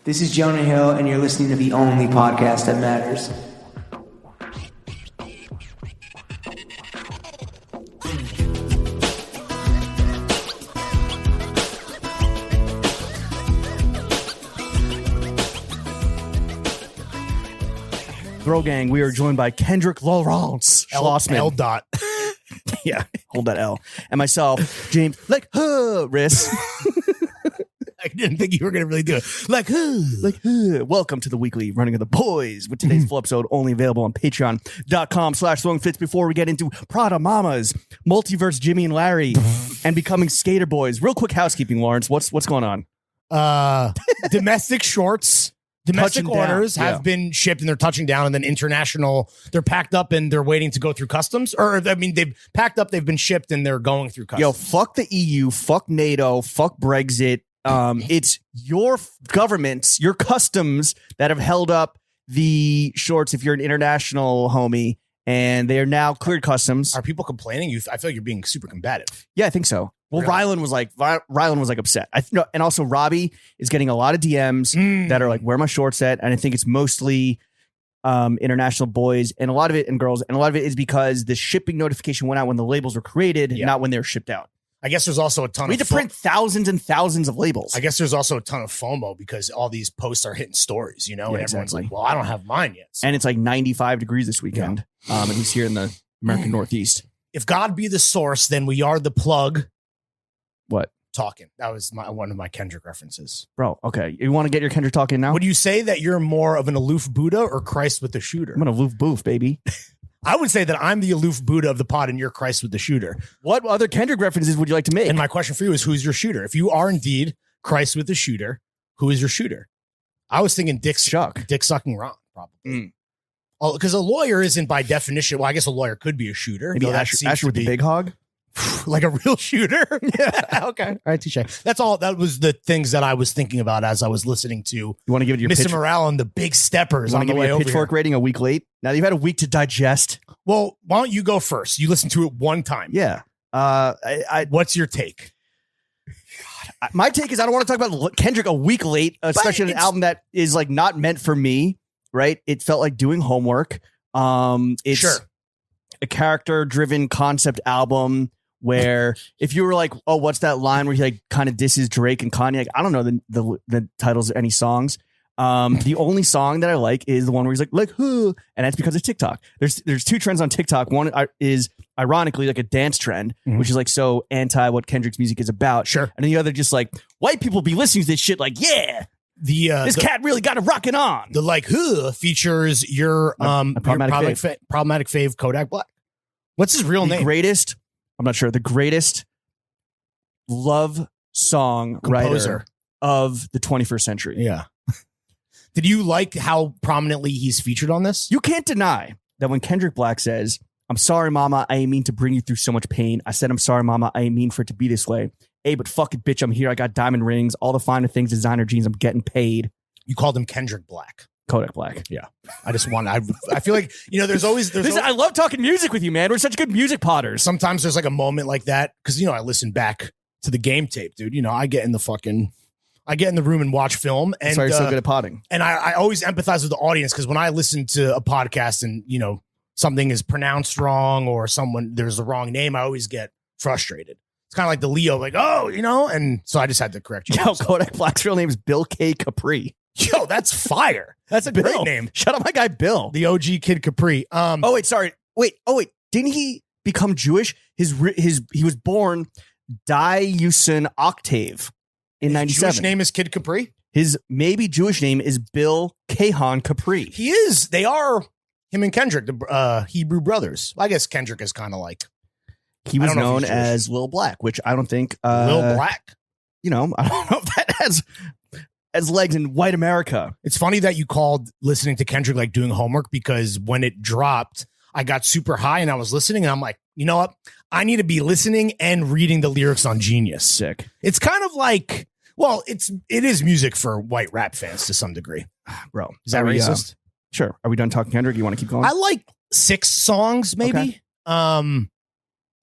This is Jonah Hill, and you're listening to the only podcast that matters. Bro Gang, we are joined by Kendrick Lamar, L dot. Yeah, hold that L. And myself, James, Riss. I didn't think you were going to really do it. Welcome to the weekly running of the boys with today's full episode only available on patreon.com/throwingfits. Before we get into Prada Mamas, Multiverse Jimmy and Larry, and becoming Skater Boys. Real quick housekeeping, Lawrence. What's going on? Domestic shorts. Domestic Touching orders down. have been shipped and they're touching down, and then international, they're packed up and they're waiting to go through customs. Or, I mean, they've packed up, they've been shipped, and they're going through customs. Yo, fuck the EU, fuck NATO, fuck Brexit. It's your governments, your customs that have held up the shorts if you're an international homie, and they are now cleared customs. Are people complaining? I feel like you're being super combative. Yeah, I think so. Well, Really? Rylan was like upset. And also Robbie is getting a lot of DMs that are like, "Where are my shorts at?" And I think it's mostly international boys and a lot of it and girls, and a lot of it is because the shipping notification went out when the labels were created, not when they were shipped out. I guess there's also a ton We of had to print thousands and thousands of labels. I guess there's also a ton of FOMO because all these posts are hitting stories, you know, Yeah, and everyone's exactly. like, well, I don't have mine yet. So And it's like 95 degrees this weekend, at least here in the American Northeast. if God be the source, then we are the plug. What? Talking. That was one of my Kendrick references. Bro, okay. You want to get your Kendrick talking now? Would you say that you're more of an aloof Buddha or Christ with the shooter? I'm going to loof boof, baby. I would say that I'm the aloof Buddha of the pod and you're Christ with the shooter. What other Kendrick references would you like to make? And my question for you is, who's your shooter? If you are indeed Christ with the shooter, who is your shooter? I was thinking dick sucking Ron, probably. Oh, because a lawyer isn't by definition. Well, I guess a lawyer could be a shooter. Maybe though that Asher seems to with the be big hog? like a real shooter. Yeah. Okay. All right, touche. That's all. That was the things that I was thinking about as I was listening to You want to give it your Mr. Morale and the Big Steppers on the way over pitchfork here. rating a week late? Now that you've had a week to digest. Well, why don't you go first? You listened to it one time. Yeah. What's your take? My take is I don't want to talk about Kendrick a week late, especially on an album that is like not meant for me, right? It felt like doing homework. It's a character-driven concept album where if you were like, oh, what's that line where he like kind of disses Drake and Kanye? Like, I don't know the titles of any songs. The only song that I like is the one where he's like, who? And that's because of TikTok. There's two trends on TikTok. One is ironically like a dance trend, which is like so anti what Kendrick's music is about. Sure. And then the other just like white people be listening to this shit like, yeah, this cat really got it rocking on. The like who features your problematic problematic fave Kodak Black. What's his real name? I'm not sure. The greatest love song Composer writer of the 21st century. Yeah. Did you like how prominently he's featured on this? You can't deny that when Kendrick Black says, "I'm sorry, mama, I ain't mean to bring you through so much pain. I said, I'm sorry, mama, I ain't mean for it to be this way. Hey, but fuck it, bitch, I'm here. I got diamond rings, all the finer things, designer jeans, I'm getting paid." You called him Kendrick Black. Kodak Black. Yeah. I just want, I feel like, you know, there's always, I love talking music with you, man. We're such good music potters. sometimes there's like a moment like that. Cause you know, I listen back to the game tape, dude. You know, I get in the room and watch film. And Sorry, you're so good at potting. And I always empathize with the audience because when I listen to a podcast and, you know, something is pronounced wrong or there's the wrong name, I always get frustrated. It's kind of like the Leo, like, oh, you know, and so I just had to correct you. Yo, Kodak Black's real name is Bill K. Capri. Yo, that's fire. That's a great name. Shout out my guy Bill. The OG Kid Capri. Oh wait, sorry. Wait. Didn't he become Jewish? He was born Diusen Octave in 97. Jewish name is Kid Capri? His maybe Jewish name is Bill Kahan Capri. He is. They are him and Kendrick, the Hebrew brothers. I guess Kendrick is kind of like. He was known as Lil Black, which I don't think. Lil Black? You know, I don't know if that has legs in white America. It's funny that you called listening to Kendrick like doing homework because when it dropped, I got super high and I was listening and I'm like, you know what? I need to be listening and reading the lyrics on Genius. Sick. It's kind of like, well, it is music for white rap fans to some degree. Bro, is that racist? Sure. Are we done talking Kendrick? You want to keep going? I like 6 songs maybe. Okay.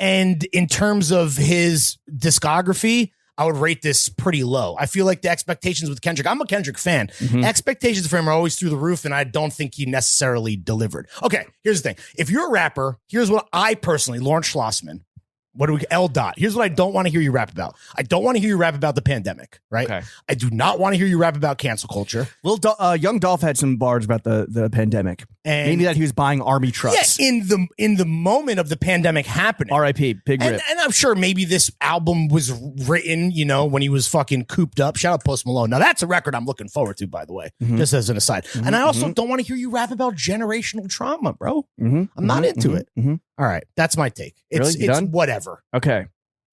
And in terms of his discography, I would rate this pretty low. I feel like the expectations with Kendrick, I'm a Kendrick fan. Expectations for him are always through the roof, and I don't think he necessarily delivered. Okay, here's the thing. If you're a rapper, here's what I personally, Lawrence Schlossman, L. Dot. Here's what I don't want to hear you rap about. I don't want to hear you rap about the pandemic, right? Okay. I do not want to hear you rap about cancel culture. Young Dolph had some bars about the pandemic. And maybe that he was buying army trucks. Yeah, in the moment of the pandemic happening. R.I.P. Big rip. And I'm sure maybe this album was written, when he was fucking cooped up. Shout out Post Malone. Now that's a record I'm looking forward to, by the way, just as an aside. And I also don't want to hear you rap about generational trauma, bro. I'm not into it. All right, that's my take. It's done? Whatever. Okay.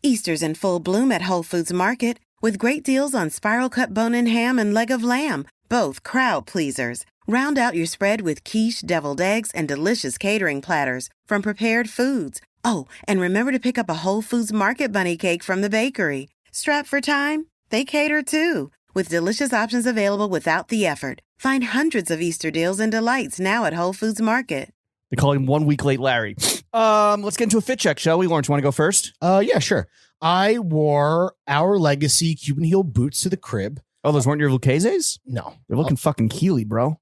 Easter's in full bloom at Whole Foods Market with great deals on spiral cut bone-in ham and leg of lamb, both crowd pleasers. Round out your spread with quiche, deviled eggs, and delicious catering platters from Prepared Foods. Oh, and remember to pick up a Whole Foods Market bunny cake from the bakery. Strapped for time? They cater too, with delicious options available without the effort. Find hundreds of Easter deals and delights now at Whole Foods Market. They call him 1 week late Larry. Let's get into a fit check, shall we? Lawrence, you want to go first? Yeah, sure. I wore Our Legacy Cuban heel boots to the crib. Oh, those weren't your Lucchese's? No. They're looking fucking Keely, bro.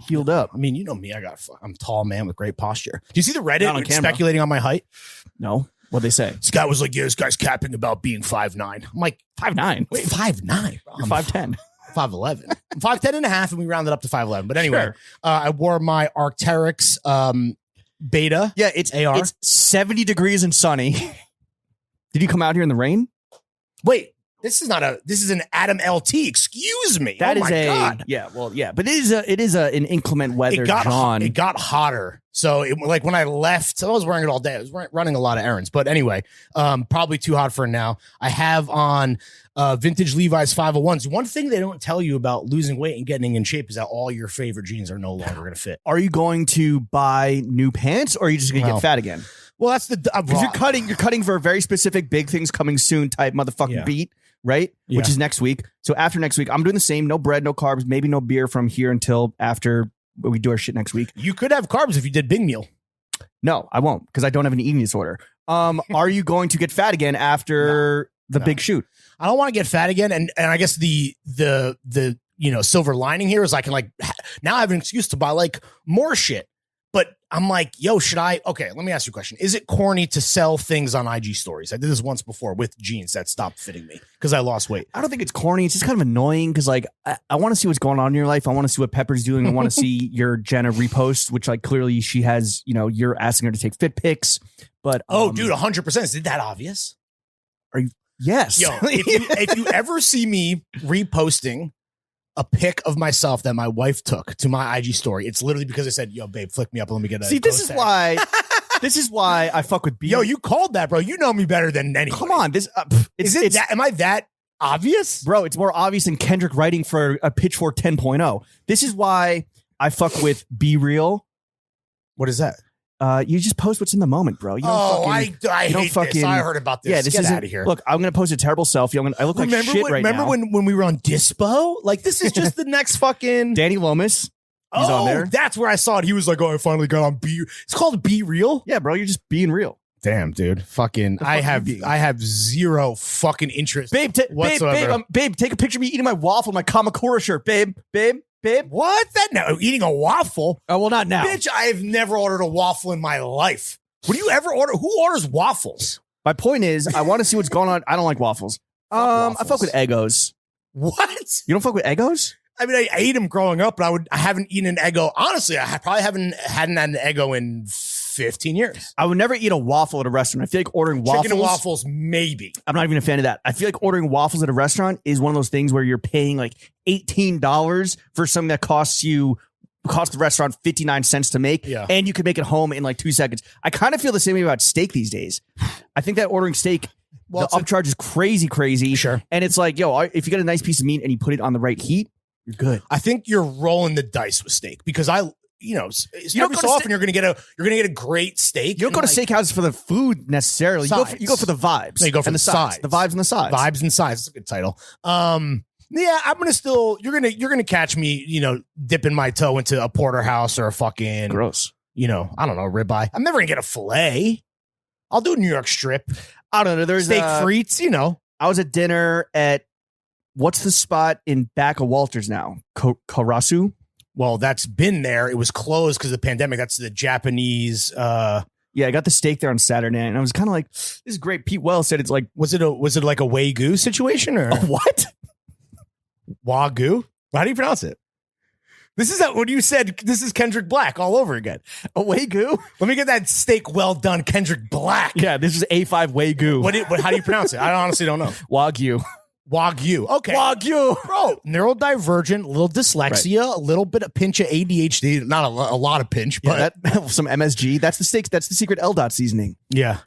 Healed up. I mean, you know me. I'm a tall man with great posture. Do you see the Reddit speculating on my height? No. What'd they say? This guy was like, yeah, this guy's capping about being 5'9". I'm like, 5'9"? Wait, 5'9"? You're 5'10". 5'11". I'm 5'10" and a half, and we rounded up to 5'11". But anyway, sure. I wore my Arc'teryx Beta. Yeah, it's AR. It's 70 degrees and sunny. Did you come out here in the rain? Wait. This is an Adam LT. Excuse me. That is God. Yeah, well, yeah, but it is an inclement weather, John. It got hotter. So like when I left, I was wearing it all day. I was running a lot of errands, but anyway, probably too hot for now. I have on vintage Levi's 501s. One thing they don't tell you about losing weight and getting in shape is that all your favorite jeans are no longer going to fit. Are you going to buy new pants, or are you just going to get fat again? Well, that's because you're cutting for a very specific big things coming soon type motherfucking beat. Right? Yeah. Which is next week. So after next week, I'm doing the same. No bread, no carbs, maybe no beer from here until after we do our shit next week. You could have carbs if you did big meal. No, I won't, because I don't have an eating disorder. Are you going to get fat again after the big shoot? I don't want to get fat again. And I guess the silver lining here is I can now I have an excuse to buy more shit. But I'm like, yo, should I? Okay, let me ask you a question. Is it corny to sell things on IG stories? I did this once before with jeans that stopped fitting me because I lost weight. I don't think it's corny. It's just kind of annoying because I want to see what's going on in your life. I want to see what Pepper's doing. I want to see your Jenna repost, which clearly she has, you're asking her to take fit pics. But dude, 100%. Is it that obvious? Are you? Yes. Yo, if you ever see me reposting a pic of myself that my wife took to my IG story, it's literally because I said, yo, babe, flick me up and let me get a this is why I fuck with B. Yo, you called that, bro. You know me better than anyone. Come on. Am I that obvious? Bro, it's more obvious than Kendrick writing for a Pitchfork 10.0. This is why I fuck with Be Real. What is that? You just post what's in the moment, bro. You don't I hate this. I heard about this. Yeah, this is out of here. Look, I'm going to post a terrible selfie. I look like shit right now. Remember when we were on Dispo? This is just the next fucking Danny Lomas. He's on there. That's where I saw it. He was like, "Oh, I finally got on Be." It's called Be Real. Yeah, bro. You're just being real. Damn, dude. I have zero fucking interest, whatsoever. Babe, take a picture of me eating my waffle, my Kamakura shirt, babe. What? Eating a waffle? Oh, well, not now. Bitch, I have never ordered a waffle in my life. Would you ever order? Who orders waffles? My point is, I want to see what's going on. I don't like waffles. I fuck with Eggos. What? You don't fuck with Eggos? I mean, I ate them growing up, but I haven't eaten an Eggo. Honestly, I probably hadn't had an Eggo in 15 years. I would never eat a waffle at a restaurant. I feel like ordering waffles. Chicken and waffles, maybe. I'm not even a fan of that. I feel like ordering waffles at a restaurant is one of those things where you're paying $18 for something that cost the restaurant 59 cents to make, and you can make it home in 2 seconds. I kind of feel the same way about steak these days. I think that ordering steak, the upcharge is crazy. Sure. And it's if you get a nice piece of meat and you put it on the right heat, you're good. I think you're rolling the dice with steak because every so often you're gonna get a great steak. You don't go to steakhouses for the food necessarily. You go for the vibes. No, you go for the sides. The vibes and the sides. Vibes and sides. That's a good title. Yeah, I'm gonna still. You're gonna catch me. Dipping my toe into a porterhouse or a fucking gross. I don't know, ribeye. I'm never gonna get a fillet. I'll do New York strip. I don't know. There's steak frites. I was at dinner at what's the spot in back of Walters now? Karasu? Well, that's been there. It was closed because of the pandemic. That's the Japanese. Yeah, I got the steak there on Saturday night, and I was kind of like, "This is great." Pete Wells said it's like, was it like a Wagyu situation or what? Wagyu? How do you pronounce it? This is what you said. This is Kendrick Black all over again. A Wagyu? Let me get that steak well done, Kendrick Black. Yeah, this is A5 Wagyu. How do you pronounce it? I honestly don't know. Wagyu. Okay. Wagyu. Bro, neurodivergent, a little dyslexia, Right. a little bit of pinch of ADHD. Not a lot of pinch, but some MSG. That's the steaks. That's the secret LDOT seasoning. yeah.